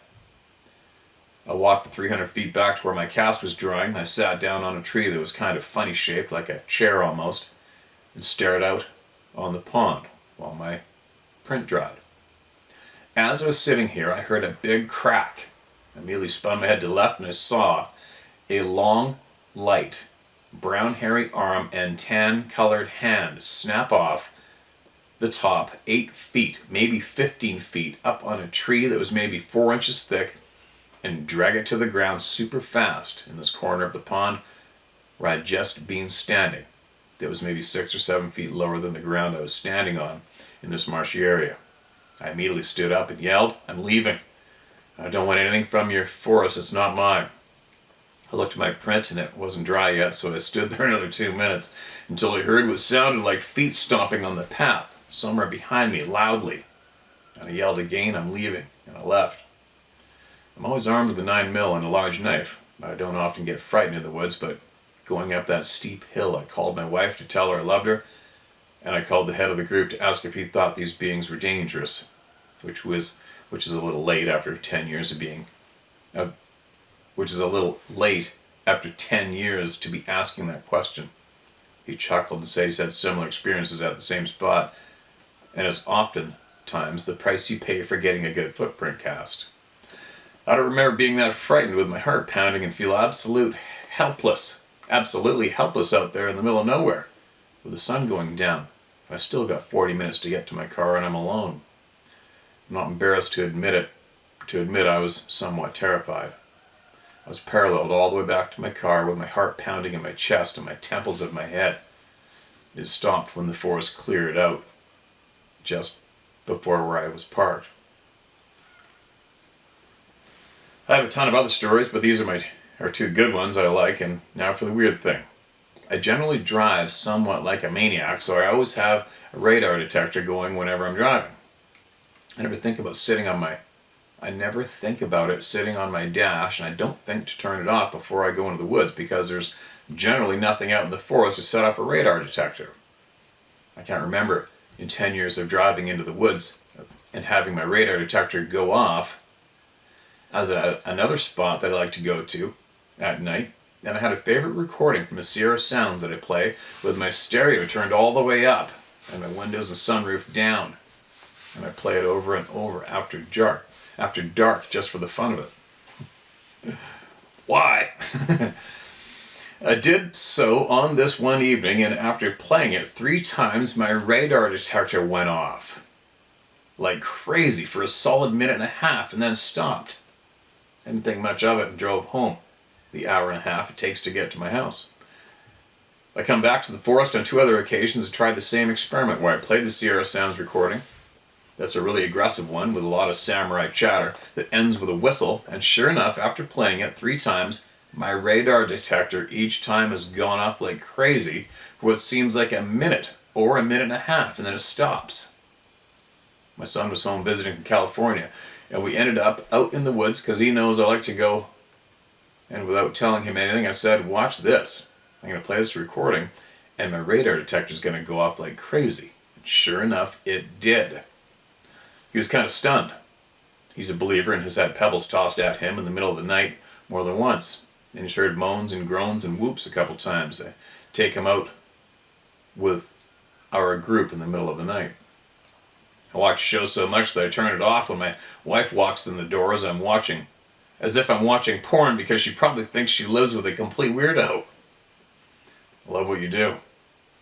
I walked the 300 feet back to where my cast was drying. I sat down on a tree that was kind of funny shaped, like a chair almost, and stared out on the pond while my print dried. As I was sitting here, I heard a big crack. I immediately spun my head to the left and I saw a long, light, brown hairy arm and tan-colored hand snap off the top 8 feet, maybe 15 feet, up on a tree that was maybe 4 inches thick and drag it to the ground super fast in this corner of the pond where I'd just been standing. That was maybe 6 or 7 feet lower than the ground I was standing on in this marshy area. I immediately stood up and yelled, "I'm leaving. I don't want anything from your forest, it's not mine." I looked at my print and it wasn't dry yet, so I stood there another 2 minutes until I heard what sounded like feet stomping on the path somewhere behind me loudly. And I yelled again, "I'm leaving," and I left. I'm always armed with a 9mm and a large knife. I don't often get frightened in the woods, but going up that steep hill, I called my wife to tell her I loved her, and I called the head of the group to ask if he thought these beings were dangerous, which is a little late after 10 years of being, which is a little late after 10 years to be asking that question. He chuckled and said he's had similar experiences at the same spot, and it's oftentimes the price you pay for getting a good footprint cast. I don't remember being that frightened with my heart pounding and feel absolutely helpless out there in the middle of nowhere with the sun going down. I still got 40 minutes to get to my car and I'm alone. I'm not embarrassed to admit I was somewhat terrified. I was paralleled all the way back to my car with my heart pounding in my chest and my temples of my head. It stopped when the forest cleared out just before where I was parked. I have a ton of other stories, but these are 2 good ones I like, and now for the weird thing. I generally drive somewhat like a maniac, so I always have a radar detector going whenever I'm driving. I never think about sitting on my I never think about it sitting on my dash, and I don't think to turn it off before I go into the woods because there's generally nothing out in the forest to set up a radar detector. I can't remember in 10 years of driving into the woods and having my radar detector go off as another spot that I like to go to at night. And I had a favorite recording from the Sierra Sounds that I play with my stereo turned all the way up and my windows and sunroof down. And I play it over and over after dark, just for the fun of it. Why? I did so on this one evening, and after playing it 3 times, my radar detector went off. Like crazy for a solid minute and a half, and then stopped. I didn't think much of it and drove home. The hour and a half it takes to get to my house. I come back to the forest on 2 other occasions and tried the same experiment where I played the Sierra Sounds recording. That's a really aggressive one with a lot of samurai chatter that ends with a whistle, and sure enough, after playing it 3 times, my radar detector each time has gone off like crazy for what seems like a minute or a minute and a half, and then it stops. My son was home visiting from California, and we ended up out in the woods because he knows I like to go. And without telling him anything, I said, watch this. I'm going to play this recording, and my radar detector is going to go off like crazy. And sure enough, it did. He was kind of stunned. He's a believer and has had pebbles tossed at him in the middle of the night more than once. And he's heard moans and groans and whoops a couple times. I take him out with our group in the middle of the night. I watch the show so much that I turn it off when my wife walks in the door as if I'm watching porn because she probably thinks she lives with a complete weirdo. I love what you do.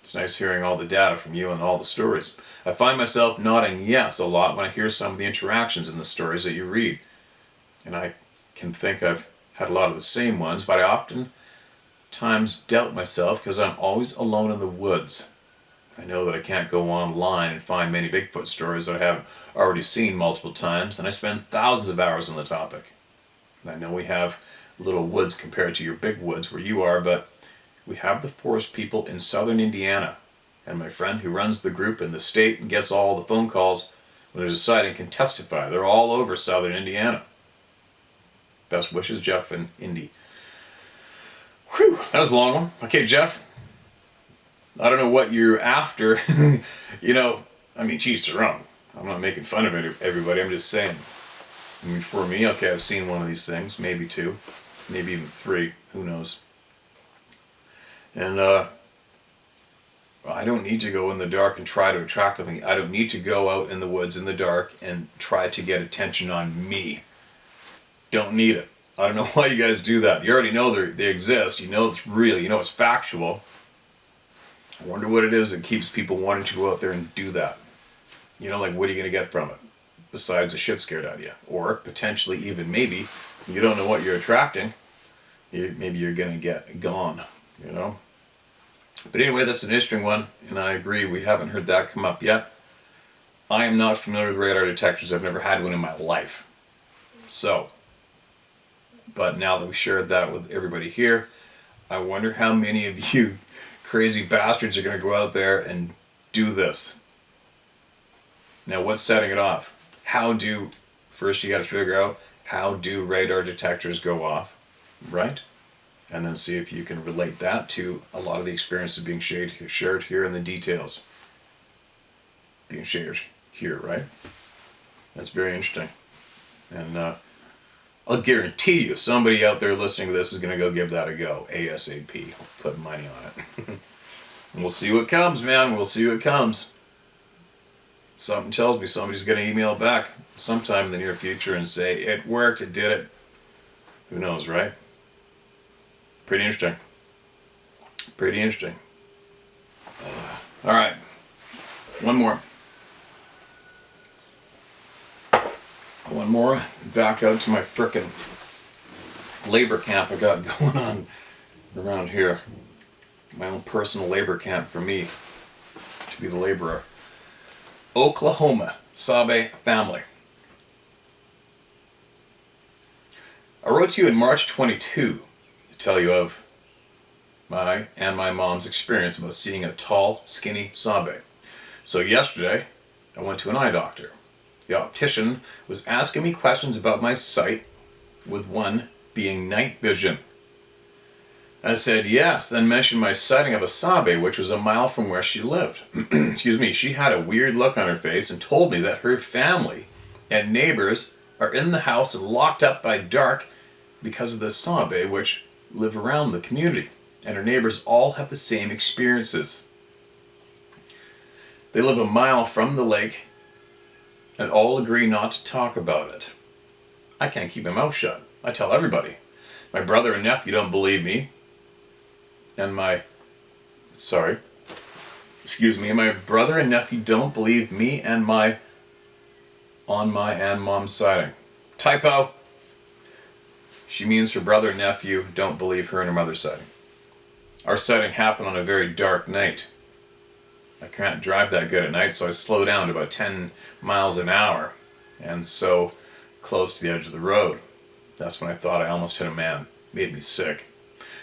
It's nice hearing all the data from you and all the stories. I find myself nodding yes a lot when I hear some of the interactions in the stories that you read. And I can think I've had a lot of the same ones, but I often times doubt myself because I'm always alone in the woods. I know that I can't go online and find many Bigfoot stories that I have already seen multiple times, and I spend thousands of hours on the topic. I know we have little woods compared to your big woods where you are, but we have the forest people in southern Indiana, and my friend who runs the group in the state and gets all the phone calls when there's a sighting can testify. They're all over southern Indiana. Best wishes, Jeff and Indy. Whew, that was a long one. Okay, Jeff, I don't know what you're after. Geez, their own. I'm not making fun of everybody. I'm just saying. For me, okay, I've seen one of these things, maybe 2, maybe even 3. Who knows? And I don't need to go in the dark and try to attract them. I don't need to go out in the woods in the dark and try to get attention on me. Don't need it. I don't know why you guys do that. You already know they exist. You know it's real. You know it's factual. I wonder what it is that keeps people wanting to go out there and do that. What are you going to get from it? Besides a shit scared out of you. Or potentially even maybe you don't know what you're attracting. Maybe you're going to get gone, But anyway, that's an interesting one, and I agree, we haven't heard that come up yet. I am not familiar with radar detectors. I've never had one in my life. But now that we shared that with everybody here, I wonder how many of you crazy bastards are going to go out there and do this. Now, what's setting it off? First you got to figure out, how do radar detectors go off, right? And then see if you can relate that to a lot of the experiences being shared here in the details. Being shared here, right? That's very interesting. And I'll guarantee you somebody out there listening to this is going to go give that a go, ASAP. I'll put money on it. And we'll see what comes, man. We'll see what comes. Something tells me somebody's going to email back sometime in the near future and say, it worked, it did it. Who knows, right? Pretty interesting. Pretty interesting. All right. One more. Back out to my frickin' labor camp I got going on around here. My own personal labor camp for me to be the laborer. Oklahoma, Sabe family. I wrote to you in March 22 to tell you of my and my mom's experience about seeing a tall, skinny Sabe. So yesterday, I went to an eye doctor. The optician was asking me questions about my sight, with one being night vision. I said yes, then mentioned my sighting of a sabe, which was a mile from where she lived. Excuse me. She had a weird look on her face and told me that her family and neighbors are in the house and locked up by dark because of the sabe, which live around the community. And her neighbors all have the same experiences. They live a mile from the lake and all agree not to talk about it. I can't keep my mouth shut. I tell everybody. My brother and nephew don't believe me. And my brother and nephew don't believe me and my mom's sighting. Typo. She means her brother and nephew don't believe her and her mother's sighting. Our sighting happened on a very dark night. I can't drive that good at night, so I slow down to about 10 miles an hour, and so close to the edge of the road. That's when I thought I almost hit a man. Made me sick.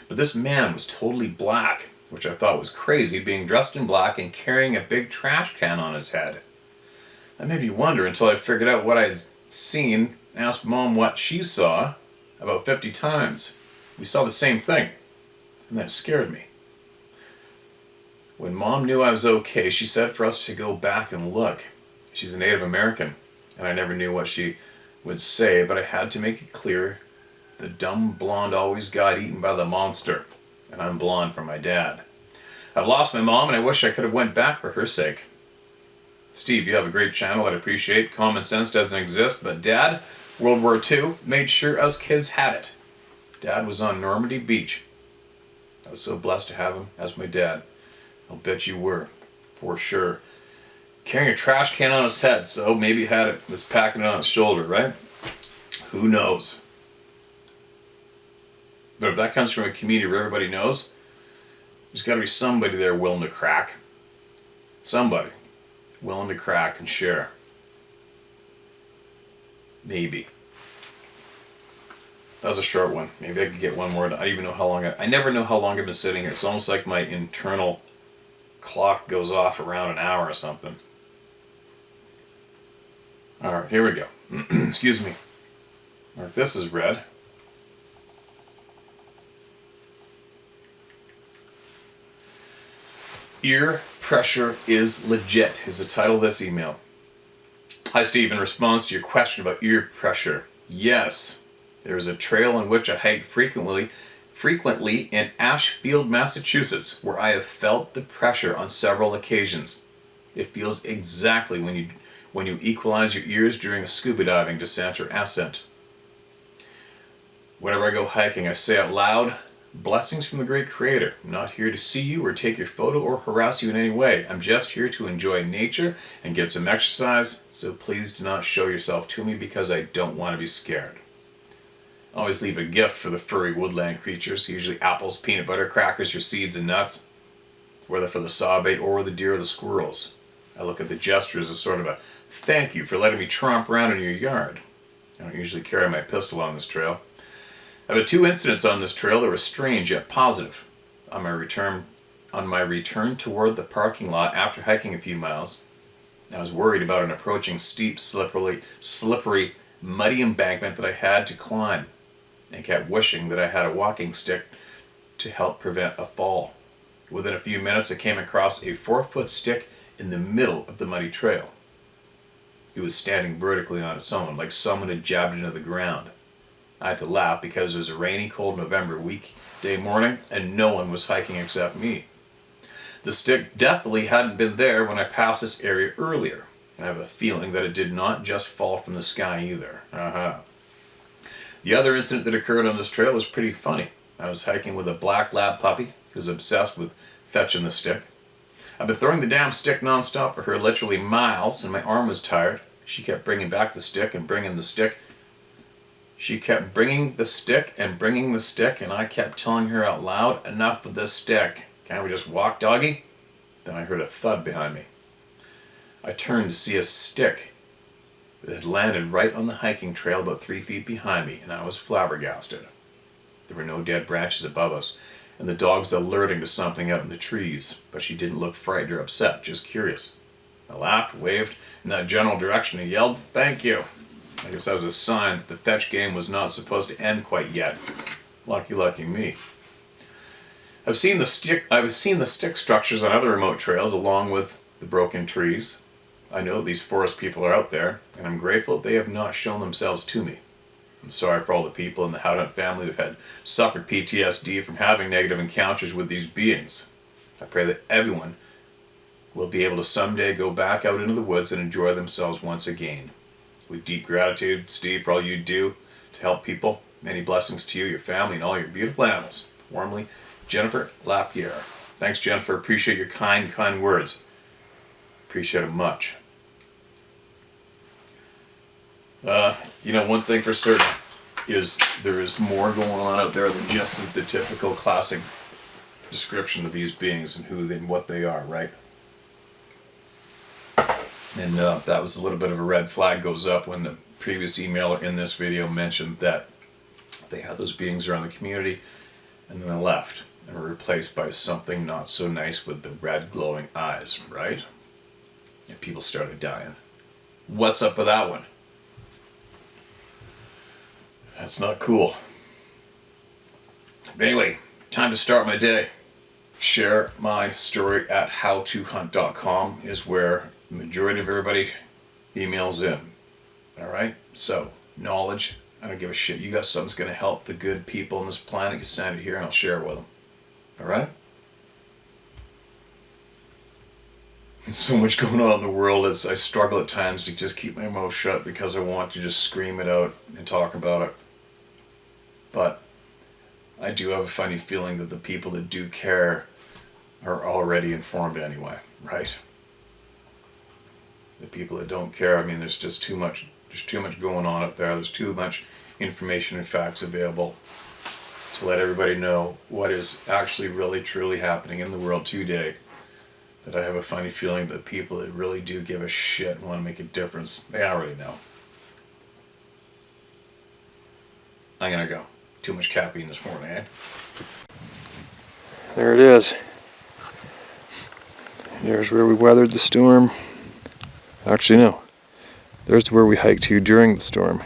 But this man was totally black, which I thought was crazy, being dressed in black and carrying a big trash can on his head. That made me wonder until I figured out what I'd seen, asked Mom what she saw about 50 times. We saw the same thing, and that scared me. When Mom knew I was okay, she said for us to go back and look. She's a Native American, and I never knew what she would say, but I had to make it clear the dumb blonde always got eaten by the monster, and I'm blonde from my dad. I've lost my mom, and I wish I could have went back for her sake. Steve, you have a great channel I'd appreciate. Common sense doesn't exist, but Dad, World War II, made sure us kids had it. Dad was on Normandy Beach. I was so blessed to have him as my dad. I'll bet you were, for sure. Carrying a trash can on his head, so maybe was packing it on his shoulder, right? Who knows? But if that comes from a community where everybody knows, there's got to be somebody there willing to crack. Somebody willing to crack and share. Maybe. That was a short one. Maybe I could get one more. I don't even know how long I never know how long I've been sitting here. It's almost like my internal clock goes off around an hour or something. Alright, here we go. Excuse me. Alright, this is red. Ear pressure is legit is the title of this email. Hi Steve, in response to your question about ear pressure, yes, there is a trail on which I hike frequently in Ashfield, Massachusetts, where I have felt the pressure on several occasions. It feels exactly when you equalize your ears during a scuba diving descent or ascent. Whenever I go hiking, I say out loud, blessings from the great creator. I'm not here to see you or take your photo or harass you in any way. I'm just here to enjoy nature and get some exercise, so please do not show yourself to me because I don't want to be scared. I always leave a gift for the furry woodland creatures, usually apples, peanut butter, crackers, or seeds and nuts, whether for the sabe or the deer or the squirrels. I look at the gesture as a sort of a thank you for letting me tromp around in your yard. I don't usually carry my pistol on this trail. I've had 2 incidents on this trail that were strange yet positive. On my return toward the parking lot after hiking a few miles, I was worried about an approaching steep, slippery, muddy embankment that I had to climb, and kept wishing that I had a walking stick to help prevent a fall. Within a few minutes, I came across a 4-foot stick in the middle of the muddy trail. It was standing vertically on its own, like someone had jabbed it into the ground. I had to laugh because it was a rainy, cold November weekday morning and no one was hiking except me. The stick definitely hadn't been there when I passed this area earlier, and I have a feeling that it did not just fall from the sky either. The other incident that occurred on this trail was pretty funny. I was hiking with a black lab puppy who was obsessed with fetching the stick. I've been throwing the damn stick nonstop for her literally miles, and my arm was tired. She kept bringing back the stick and bringing the stick. She kept bringing the stick and bringing the stick, and I kept telling her out loud, enough with this stick. Can't we just walk, doggy? Then I heard a thud behind me. I turned to see a stick that had landed right on the hiking trail about 3 feet behind me, and I was flabbergasted. There were no dead branches above us, and the dog was alerting to something out in the trees, but she didn't look frightened or upset, just curious. I laughed, waved in that general direction, and yelled, "Thank you." I guess that was a sign that the fetch game was not supposed to end quite yet. Lucky me. I've seen the stick structures on other remote trails along with the broken trees. I know these forest people are out there, and I'm grateful they have not shown themselves to me. I'm sorry for all the people in the Howdent family who've had suffered PTSD from having negative encounters with these beings. I pray that everyone will be able to someday go back out into the woods and enjoy themselves once again. With deep gratitude, Steve, for all you do to help people. Many blessings to you, your family, and all your beautiful animals. Warmly, Jennifer Lapierre. Thanks, Jennifer. Appreciate your kind words. Appreciate it much. One thing for certain is there is more going on out there than just the typical classic description of these beings and who and what they are, right? And that was a little bit of a red flag goes up when the previous emailer in this video mentioned that they had those beings around the community and then they left and were replaced by something not so nice with the red glowing eyes, right? And people started dying. What's up with that one? That's not cool. But anyway, time to start my day. Share my story at howtohunt.com is where the majority of everybody emails in. Alright? So, knowledge, I don't give a shit. You got something that's going to help the good people on this planet, you send it here and I'll share it with them. Alright? There's so much going on in the world as I struggle at times to just keep my mouth shut because I want to just scream it out and talk about it. But I do have a funny feeling that the people that do care are already informed anyway, right? The people that don't care, I mean, there's too much going on up there. There's too much information and facts available to let everybody know what is actually really truly happening in the world today. That I have a funny feeling that people that really do give a shit and want to make a difference, they already know. I'm gonna go. Too much caffeine this morning, eh? There it is. There's where we weathered the storm. Actually, no. There's where we hiked to during the storm.